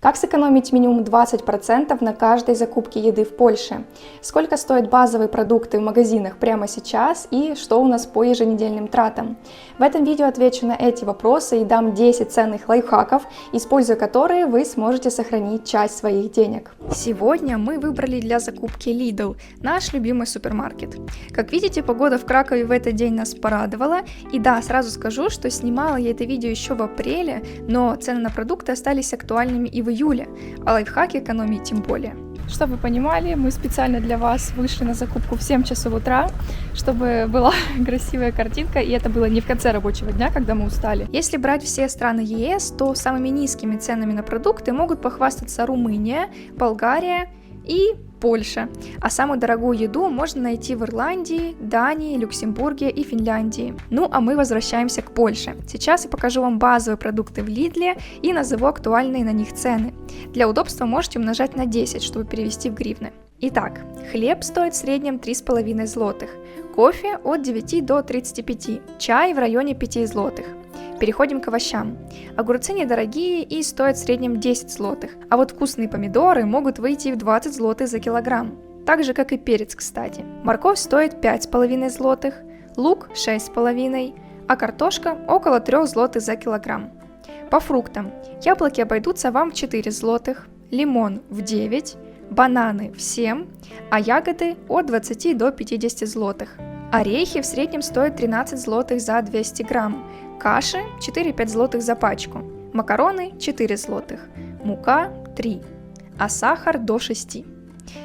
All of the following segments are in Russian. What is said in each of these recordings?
Как сэкономить минимум 20% на каждой закупке еды в Польше? Сколько стоят базовые продукты в магазинах прямо сейчас и что у нас по еженедельным тратам? В этом видео отвечу на эти вопросы и дам 10 ценных лайфхаков, используя которые вы сможете сохранить часть своих денег. Сегодня мы выбрали для закупки Lidl, наш любимый супермаркет. Как видите, погода в Кракове в этот день нас порадовала. И да, сразу скажу, что снимала я это видео еще в апреле, но цены на продукты остались актуальными и в июле, а лайфхаки экономии тем более. Чтобы вы понимали, мы специально для вас вышли на закупку в 7 часов утра, чтобы была красивая картинка, и это было не в конце рабочего дня, когда мы устали. Если брать все страны ЕС, то самыми низкими ценами на продукты могут похвастаться Румыния, Болгария и Польша, а самую дорогую еду можно найти в Ирландии, Дании, Люксембурге и Финляндии. Ну а мы возвращаемся к Польше. Сейчас я покажу вам базовые продукты в Lidl и назову актуальные на них цены. Для удобства можете умножать на 10, чтобы перевести в гривны. Итак, хлеб стоит в среднем 3,5 злотых, кофе от 9 до 35, чай в районе 5 злотых. Переходим к овощам. Огурцы недорогие и стоят в среднем 10 злотых, а вот вкусные помидоры могут выйти в 20 злотых за килограмм. Так же, как и перец, кстати. Морковь стоит 5,5 злотых, лук 6,5, а картошка около 3 злотых за килограмм. По фруктам. Яблоки обойдутся вам в 4 злотых, лимон в 9, бананы в 7, а ягоды от 20 до 50 злотых. Орехи в среднем стоят 13 злотых за 200 грамм, каши 4-5 злотых за пачку, макароны 4 злотых, мука 3, а сахар до 6.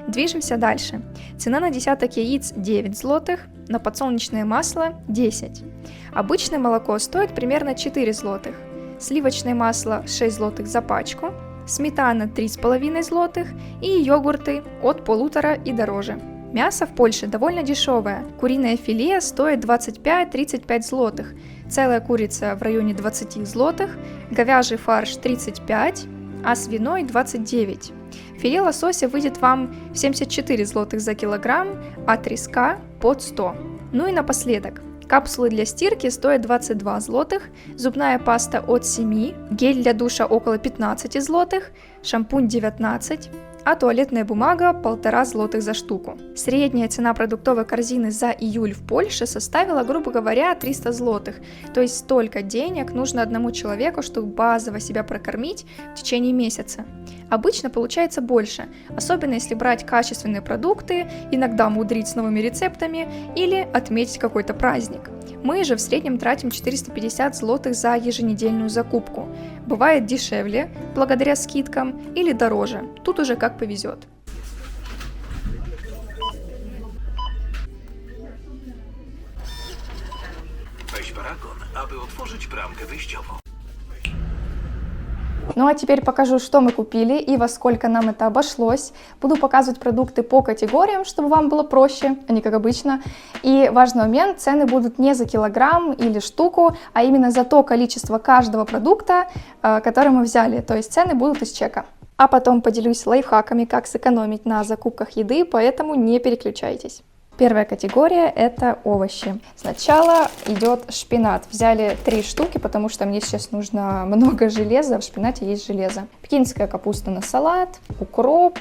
Движемся дальше. Цена на десяток яиц 9 злотых, на подсолнечное масло 10. Обычное молоко стоит примерно 4 злотых, сливочное масло 6 злотых за пачку, сметана 3,5 злотых и йогурты от 1,5 и дороже. Мясо в Польше довольно дешевое. Куриное филе стоит 25-35 злотых, целая курица в районе 20 злотых, говяжий фарш 35, а свиной 29. Филе лосося выйдет вам в 74 злотых за килограмм, а треска под 100. Ну и напоследок. Капсулы для стирки стоят 22 злотых, зубная паста от 7, гель для душа около 15 злотых, шампунь 19, а туалетная бумага 1,5 злотых за штуку. Средняя цена продуктовой корзины за июль в Польше составила, грубо говоря, 300 злотых, то есть столько денег нужно одному человеку, чтобы базово себя прокормить в течение месяца. Обычно получается больше, особенно если брать качественные продукты, иногда мудрить с новыми рецептами или отметить какой-то праздник. Мы же в среднем тратим 450 злотых за еженедельную закупку. Бывает дешевле, благодаря скидкам, или дороже, тут уже как повезет. Weź paragon, aby otworzyć bramkę wyjściową. Ну а теперь покажу, что мы купили и во сколько нам это обошлось. Буду показывать продукты по категориям, чтобы вам было проще, а не как обычно. И важный момент, цены будут не за килограмм или штуку, а именно за то количество каждого продукта, который мы взяли. То есть цены будут из чека. А потом поделюсь лайфхаками, как сэкономить на закупках еды, поэтому не переключайтесь. Первая категория – это овощи. Сначала идет шпинат. Взяли 3 штуки, потому что мне сейчас нужно много железа. В шпинате есть железо. Пекинская капуста на салат, укроп,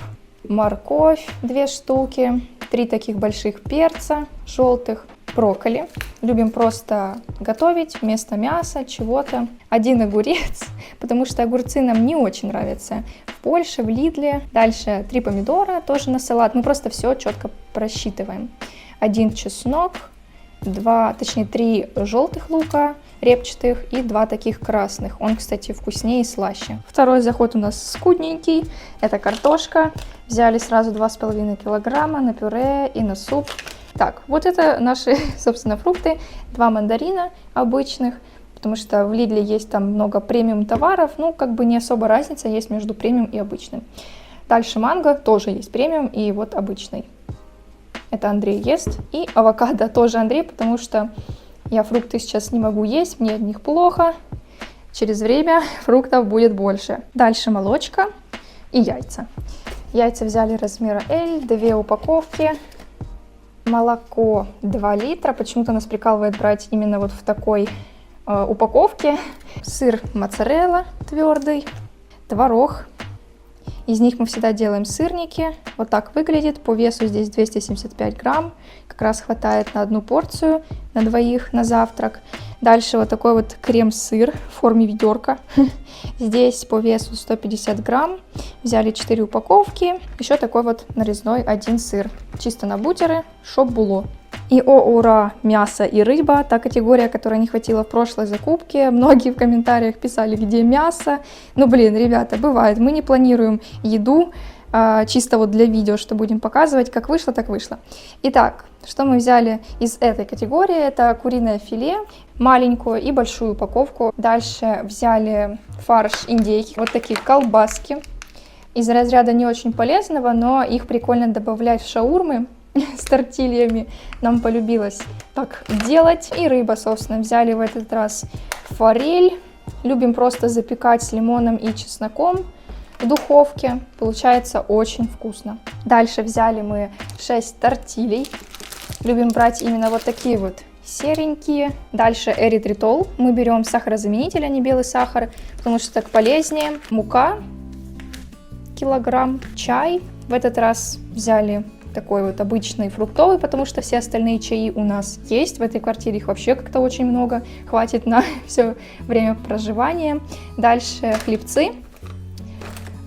морковь 2 штуки, 3 таких больших перца желтых, брокколи. Любим просто готовить вместо мяса, чего-то. 1 огурец, потому что огурцы нам не очень нравятся в Польше, в Лидле. Дальше 3 помидора тоже на салат. Мы просто все четко просчитываем. 1 чеснок, 3 желтых лука репчатых и 2 таких красных. Он, кстати, вкуснее и слаще. Второй заход у нас скудненький. Это картошка. Взяли сразу 2,5 килограмма на пюре и на суп. Так, вот это наши, собственно, фрукты. 2 мандарина обычных, потому что в Lidl есть там много премиум товаров. Ну, как бы не особо разница есть между премиум и обычным. Дальше манго, тоже есть премиум и вот обычный. Это Андрей ест. И авокадо тоже Андрей, потому что я фрукты сейчас не могу есть, мне от них плохо. Через время фруктов будет больше. Дальше молочко и яйца. Яйца взяли размера L, 2 упаковки. Молоко 2 литра. Почему-то нас прикалывает брать именно вот в такой упаковке. Сыр моцарелла твердый. Творог Из них мы всегда делаем сырники. Вот так выглядит. По весу здесь 275 грамм. Как раз хватает на одну порцию, на двоих на завтрак. Дальше вот такой вот крем-сыр в форме ведерка. Здесь по весу 150 грамм. Взяли 4 упаковки. Еще такой вот нарезной один сыр. Чисто на бутеры, чтоб было. И о ура, мясо и рыба, та категория, которой не хватило в прошлой закупке. Многие в комментариях писали, где мясо. Ну блин, ребята, бывает, мы не планируем еду, чисто вот для видео, что будем показывать, как вышло, так вышло. Итак, что мы взяли из этой категории, это куриное филе, маленькую и большую упаковку. Дальше взяли фарш индейки, вот такие колбаски. Из разряда не очень полезного, но их прикольно добавлять в шаурмы с тортильями. Нам полюбилось так делать. И рыба, собственно, взяли в этот раз форель. Любим просто запекать с лимоном и чесноком в духовке. Получается очень вкусно. Дальше взяли мы 6 тортилей. Любим брать именно вот такие вот серенькие. Дальше эритритол. Мы берем сахарозаменитель, а не белый сахар, потому что так полезнее. Мука килограмм, чай. В этот раз взяли такой вот обычный фруктовый, потому что все остальные чаи у нас есть. В этой квартире их вообще как-то очень много. Хватит на все время проживания. Дальше хлебцы.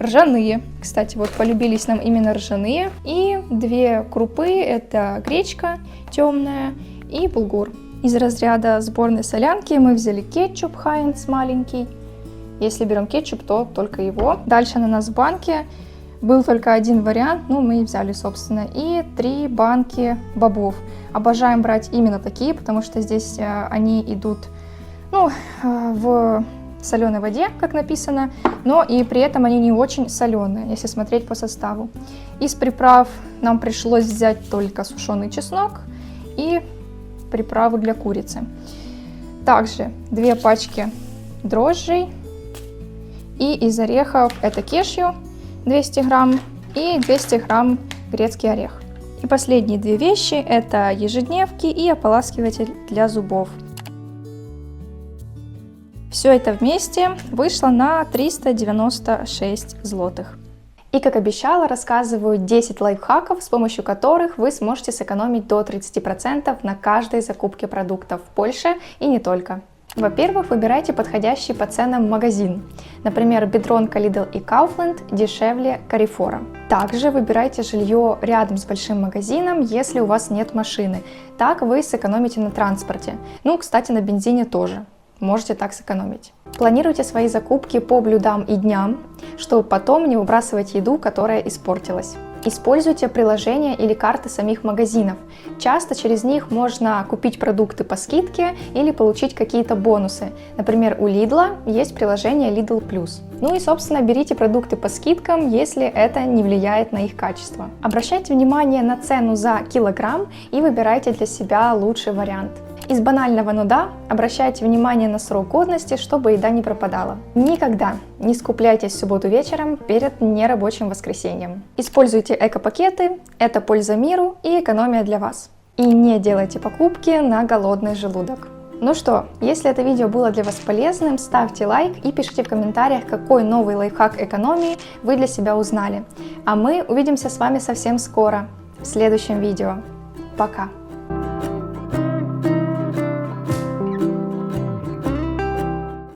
Ржаные. Кстати, вот полюбились нам именно ржаные. И 2 крупы. Это гречка темная и булгур. Из разряда сборной солянки мы взяли кетчуп Хайнц маленький. Если берем кетчуп, то только его. Дальше ананас в банке. Был только один вариант, ну мы и взяли, собственно. И 3 банки бобов. Обожаем брать именно такие, потому что здесь они идут, ну, в соленой воде, как написано, но и при этом они не очень соленые, если смотреть по составу. Из приправ нам пришлось взять только сушеный чеснок и приправу для курицы. Также 2 пачки дрожжей. И из орехов это кешью 200 грамм и 200 грамм грецкий орех. И последние 2 вещи это ежедневки и ополаскиватель для зубов. Все это вместе вышло на 396 злотых. И как обещала, рассказываю 10 лайфхаков, с помощью которых вы сможете сэкономить до 30% на каждой закупке продуктов в Польше и не только. Во-первых, выбирайте подходящий по ценам магазин. Например, Бедронка, Lidl и Kaufland дешевле Carrefour. Также выбирайте жилье рядом с большим магазином, если у вас нет машины. Так вы сэкономите на транспорте. Ну, кстати, на бензине тоже. Можете так сэкономить. Планируйте свои закупки по блюдам и дням, чтобы потом не выбрасывать еду, которая испортилась. Используйте приложения или карты самих магазинов. Часто через них можно купить продукты по скидке или получить какие-то бонусы. Например, у Lidl есть приложение Lidl Plus. Ну и, собственно, берите продукты по скидкам, если это не влияет на их качество. Обращайте внимание на цену за килограмм и выбирайте для себя лучший вариант. Из банального, но да, обращайте внимание на срок годности, чтобы еда не пропадала. Никогда не скупляйтесь в субботу вечером перед нерабочим воскресеньем. Используйте эко-пакеты, это польза миру и экономия для вас. И не делайте покупки на голодный желудок. Ну что, если это видео было для вас полезным, ставьте лайк и пишите в комментариях, какой новый лайфхак экономии вы для себя узнали. А мы увидимся с вами совсем скоро, в следующем видео. Пока!